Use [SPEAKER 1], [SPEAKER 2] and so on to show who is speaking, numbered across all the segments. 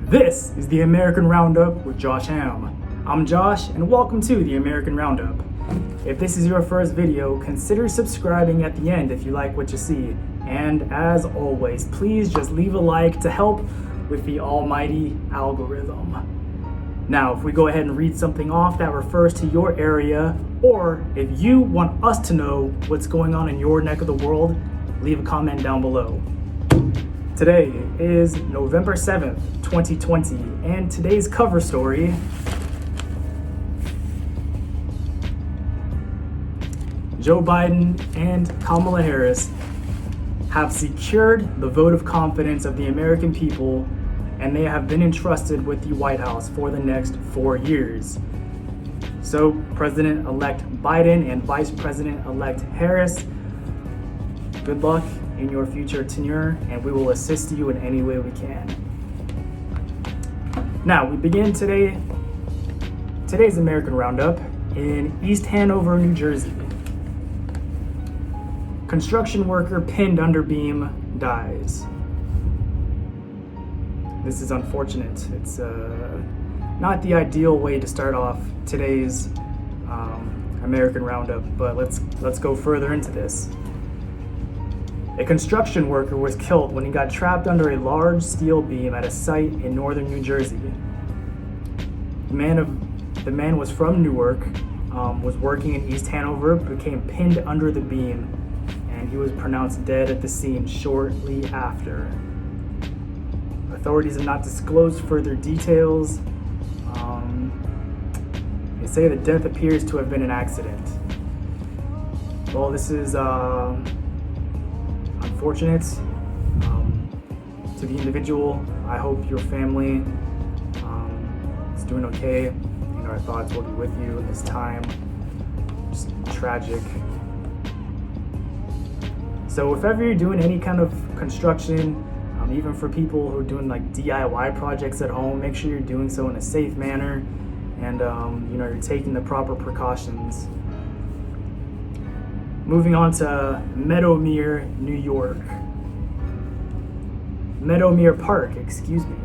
[SPEAKER 1] This is the American Roundup with Josh Ham. I'm Josh, and welcome to the American Roundup. If this is your first video, consider subscribing at the end if you like what you see. And as always, please just leave a like to help with the almighty algorithm. Now, if we go ahead and read something off that refers to your area, or if you want us to know what's going on in your neck of the world, leave a comment down below. Today is November 7th, 2020, and today's cover story: Joe Biden and Kamala Harris have secured the vote of confidence of the American people, and they have been entrusted with the White House for the next 4 years. So, President-elect Biden and Vice President-elect Harris, good luck in your future tenure, and we will assist you in any way we can. Now, we begin today's American Roundup in East Hanover, New Jersey. Construction worker pinned under beam dies. This is unfortunate. It's not the ideal way to start off today's American Roundup, but let's go further into this. A construction worker was killed when he got trapped under a large steel beam at a site in northern New Jersey. The man was from Newark, was working in East Hanover, became pinned under the beam, and he was pronounced dead at the scene shortly after. Authorities have not disclosed further details. They say the death appears to have been an accident. Well, this is unfortunate to the individual. I hope your family is doing okay, and our thoughts will be with you in this time. Just tragic. So if ever you're doing any kind of construction, even for people who are doing like DIY projects at home, make sure you're doing so in a safe manner, and you're taking the proper precautions. Moving on to Meadowmere, New York. Meadowmere Park, excuse me.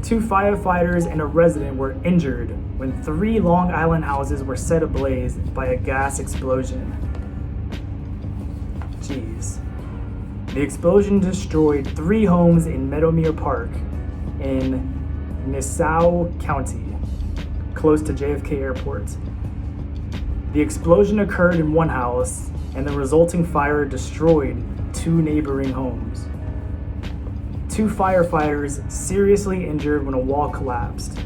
[SPEAKER 1] 2 firefighters and a resident were injured when 3 Long Island houses were set ablaze by a gas explosion. Jeez. The explosion destroyed 3 homes in Meadowmere Park in Nassau County, close to JFK Airport. The explosion occurred in one house, and the resulting fire destroyed 2 neighboring homes. 2 firefighters seriously injured when a wall collapsed.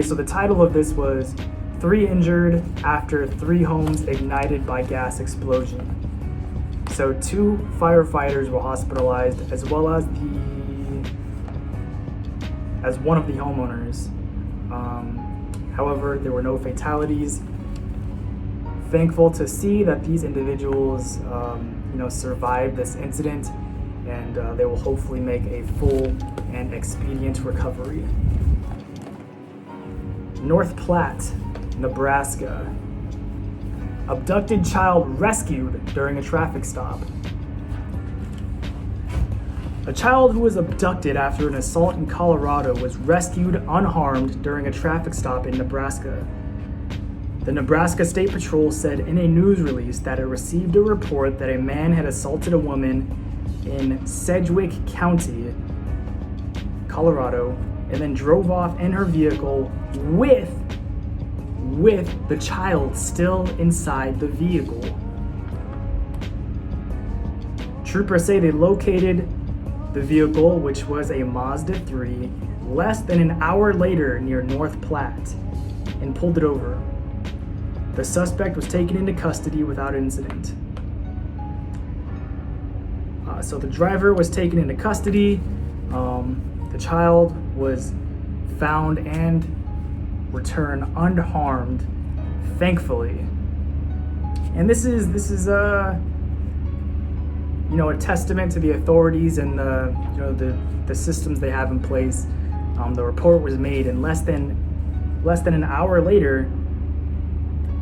[SPEAKER 1] So the title of this was 3 Injured After 3 Homes Ignited by Gas Explosion. So 2 firefighters were hospitalized, as well as one of the homeowners. However, there were no fatalities. Thankful to see that these individuals, survived this incident, and they will hopefully make a full and expedient recovery. North Platte, Nebraska. Abducted child rescued during a traffic stop. A child who was abducted after an assault in Colorado was rescued unharmed during a traffic stop in Nebraska. The Nebraska State Patrol said in a news release that it received a report that a man had assaulted a woman in Sedgwick County, Colorado, and then drove off in her vehicle with the child still inside the vehicle. Troopers say they located the vehicle, which was a Mazda 3, less than an hour later near North Platte, and pulled it over. The suspect was taken into custody without incident. So the driver was taken into custody. The child was found and returned unharmed, thankfully. And this is a testament to the authorities and the systems they have in place. The report was made, and less than an hour later,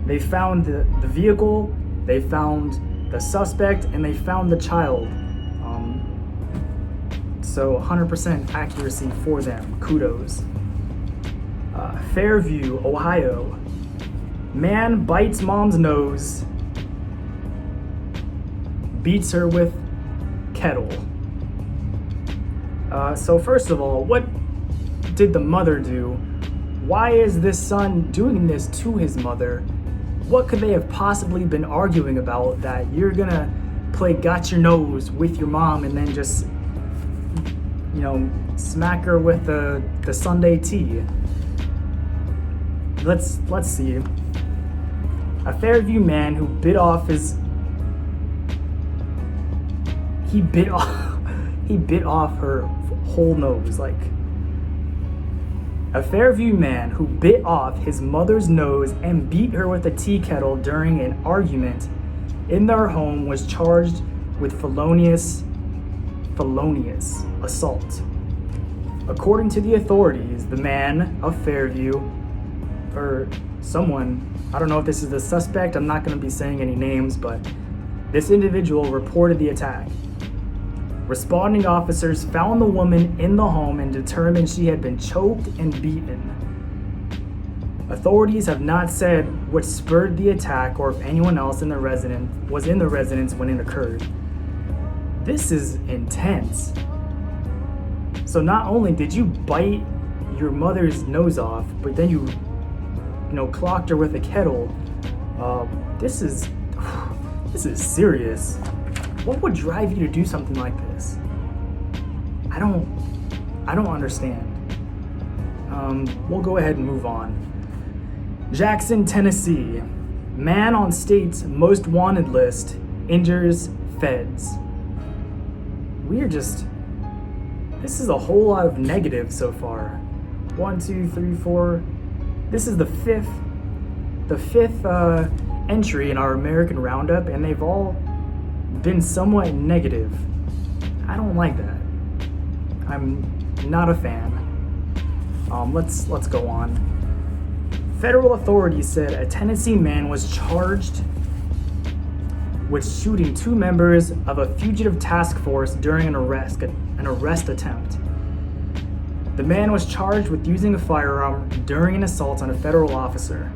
[SPEAKER 1] they found the vehicle, they found the suspect, and they found the child. So 100% accuracy for them. Kudos. Fairview, Ohio. Man bites mom's nose, beats her with kettle. So first of all, what did the mother do? Why is this son doing this to his mother? What could they have possibly been arguing about that you're gonna play got your nose with your mom and then just, smack her with the Sunday tea? Let's see. A Fairview man who bit off her whole nose. Like, a Fairview man who bit off his mother's nose and beat her with a tea kettle during an argument in their home was charged with felonious assault. According to the authorities, the man of Fairview, or someone, I don't know if this is the suspect, I'm not going to be saying any names, but this individual reported the attack. Responding officers found the woman in the home and determined she had been choked and beaten. Authorities have not said what spurred the attack or if anyone else was in the residence when it occurred. This is intense. So not only did you bite your mother's nose off, but then you clocked her with a kettle. This is serious. What would drive you to do something like this? I don't understand. We'll go ahead and move on. Jackson, Tennessee. Man on state's most wanted list injures feds. This is a whole lot of negatives so far. 1, 2, 3, 4. This is the fifth entry in our American Roundup, and they've all been somewhat negative. I don't like that. I'm not a fan. Let's go on. Federal authorities said a Tennessee man was charged with shooting 2 members of a fugitive task force during an arrest attempt. The man was charged with using a firearm during an assault on a federal officer.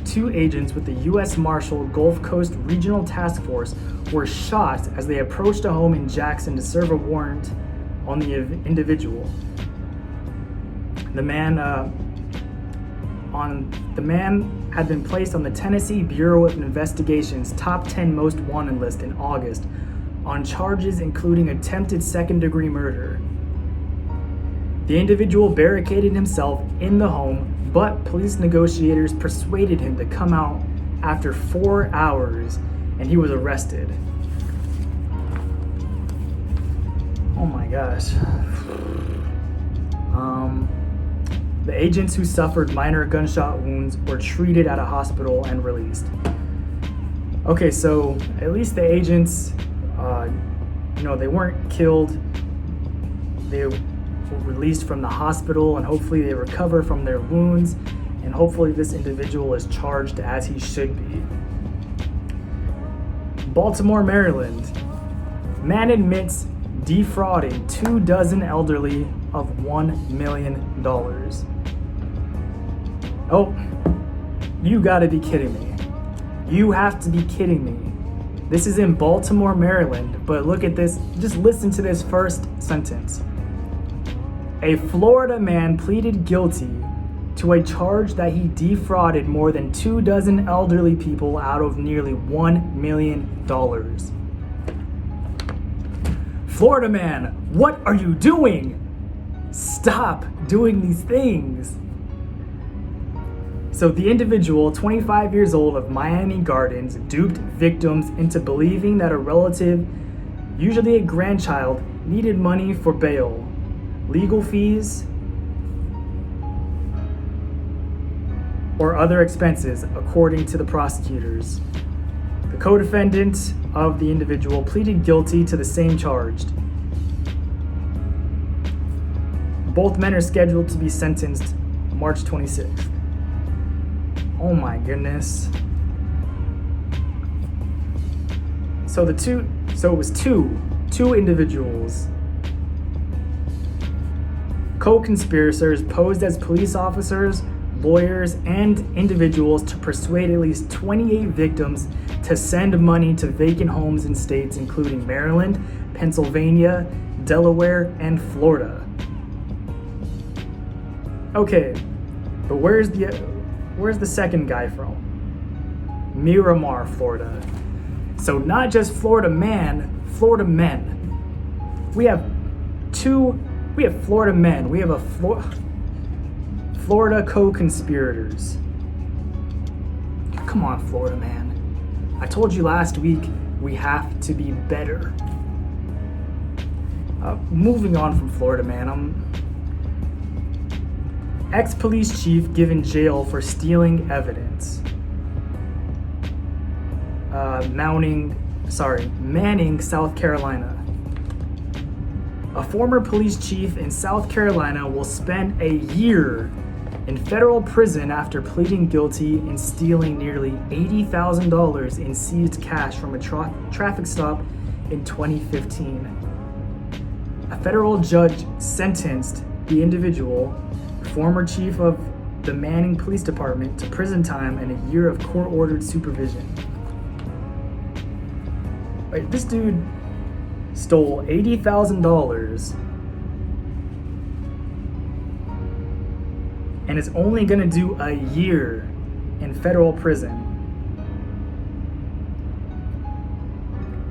[SPEAKER 1] 2 agents with the U.S. Marshal Gulf Coast Regional Task Force were shot as they approached a home in Jackson to serve a warrant on the individual. The man had been placed on the Tennessee Bureau of Investigation's top 10 most wanted list in August on charges including attempted second-degree murder. The individual barricaded himself in the home, but police negotiators persuaded him to come out after 4 hours, and he was arrested. Oh my gosh. The agents who suffered minor gunshot wounds were treated at a hospital and released. Okay, so at least the agents, they weren't killed. They were released from the hospital, and hopefully they recover from their wounds, and hopefully this individual is charged as he should be. Baltimore, Maryland. Man admits defrauding 24 elderly of $1 million. Oh, you gotta be kidding me. You have to be kidding me. This is in Baltimore, Maryland, but look at this. Just listen to this first sentence. A Florida man pleaded guilty to a charge that he defrauded more than 24 elderly people out of nearly $1 million. Florida man, what are you doing? Stop doing these things. So the individual, 25 years old, of Miami Gardens, duped victims into believing that a relative, usually a grandchild, needed money for bail, legal fees, or other expenses, according to the prosecutors. The co-defendant of the individual pleaded guilty to the same charge. Both men are scheduled to be sentenced March 26th. Oh my goodness. So it was two individuals Co-conspirators posed as police officers, lawyers, and individuals to persuade at least 28 victims to send money to vacant homes in states including Maryland, Pennsylvania, Delaware, and Florida. Okay, but where's the second guy from? Miramar, Florida. So not just Florida man, Florida men. We have Florida men. We have Florida co-conspirators. Come on, Florida man. I told you last week we have to be better. Moving on from Florida man, ex-police chief given jail for stealing evidence. Manning, South Carolina. A former police chief in South Carolina will spend a year in federal prison after pleading guilty in stealing nearly $80,000 in seized cash from a traffic stop in 2015. A federal judge sentenced the individual, former chief of the Manning Police Department, to prison time and a year of court-ordered supervision. Wait, this dude stole $80,000 and is only gonna do a year in federal prison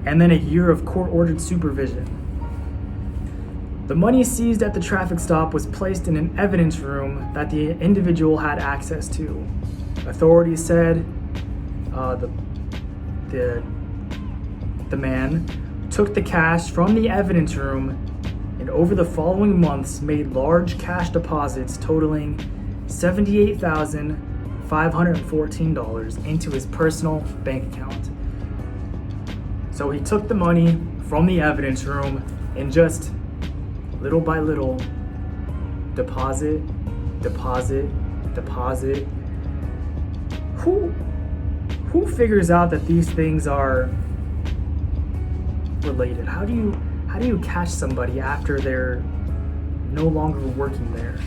[SPEAKER 1] and then a year of court-ordered supervision. The money seized at the traffic stop was placed in an evidence room that the individual had access to. Authorities said the man took the cash from the evidence room and over the following months made large cash deposits totaling $78,514 into his personal bank account. So he took the money from the evidence room and just little by little deposit. Who figures out that these things are related? How do you catch somebody after they're no longer working there?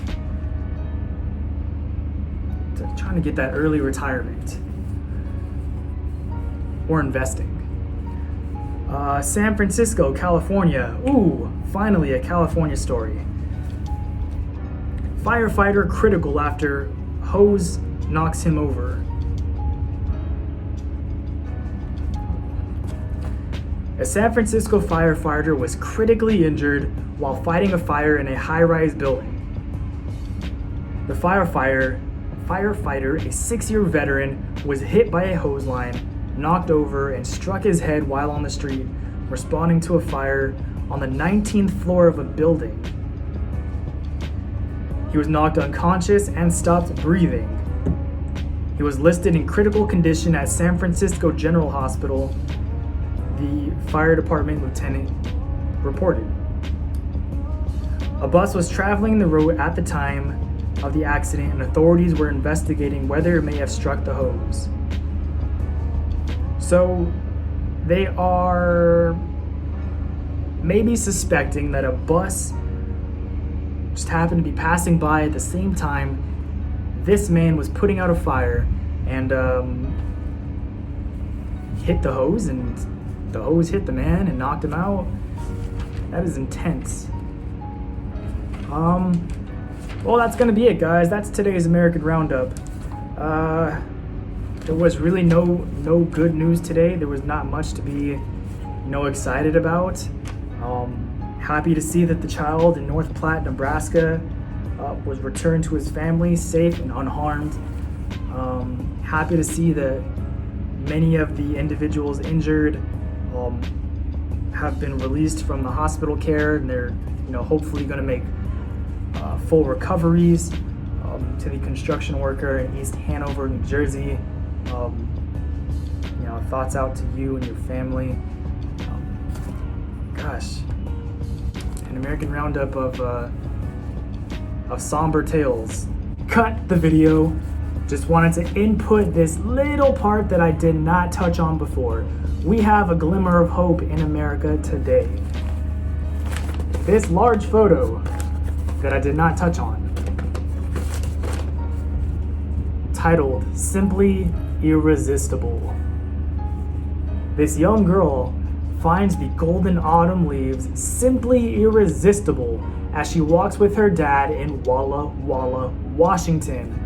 [SPEAKER 1] Trying to get that early retirement or investing. San Francisco, California. Ooh, finally a California story. Firefighter critical after hose knocks him over. A San Francisco firefighter was critically injured while fighting a fire in a high-rise building. The firefighter, a 6-year veteran, was hit by a hose line, knocked over, and struck his head while on the street, responding to a fire on the 19th floor of a building. He was knocked unconscious and stopped breathing. He was listed in critical condition at San Francisco General Hospital, the fire department lieutenant reported. A bus was traveling the road at the time of the accident, and authorities were investigating whether it may have struck the hose. So they are maybe suspecting that a bus just happened to be passing by at the same time this man was putting out a fire and hit the hose, and the hose hit the man and knocked him out. That is intense. Well, that's gonna be it, guys. That's today's American Roundup. There was really no good news today. There was not much to be, excited about. Happy to see that the child in North Platte, Nebraska, was returned to his family safe and unharmed. Happy to see that many of the individuals injured have been released from the hospital care, and they're hopefully going to make full recoveries. To the construction worker in East Hanover, New Jersey, thoughts out to you and your family. Gosh, an American Roundup of somber tales. Cut the video. Just wanted to input this little part that I did not touch on before. We have a glimmer of hope in America today. This large photo that I did not touch on, titled Simply Irresistible. This young girl finds the golden autumn leaves simply irresistible as she walks with her dad in Walla Walla, Washington.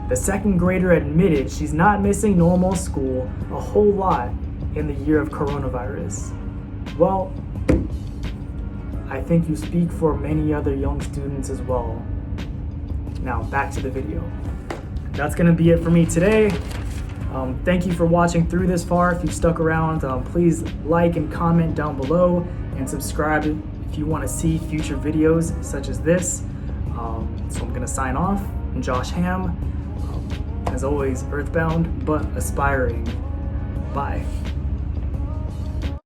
[SPEAKER 1] The second grader admitted she's not missing normal school a whole lot in the year of coronavirus. Well, I think you speak for many other young students as well. Now, back to the video. That's gonna be it for me today. Thank you for watching through this far. If you stuck around, please like and comment down below and subscribe if you want to see future videos such as this. So I'm gonna sign off. I'm Josh Ham. As always, earthbound but aspiring. Bye.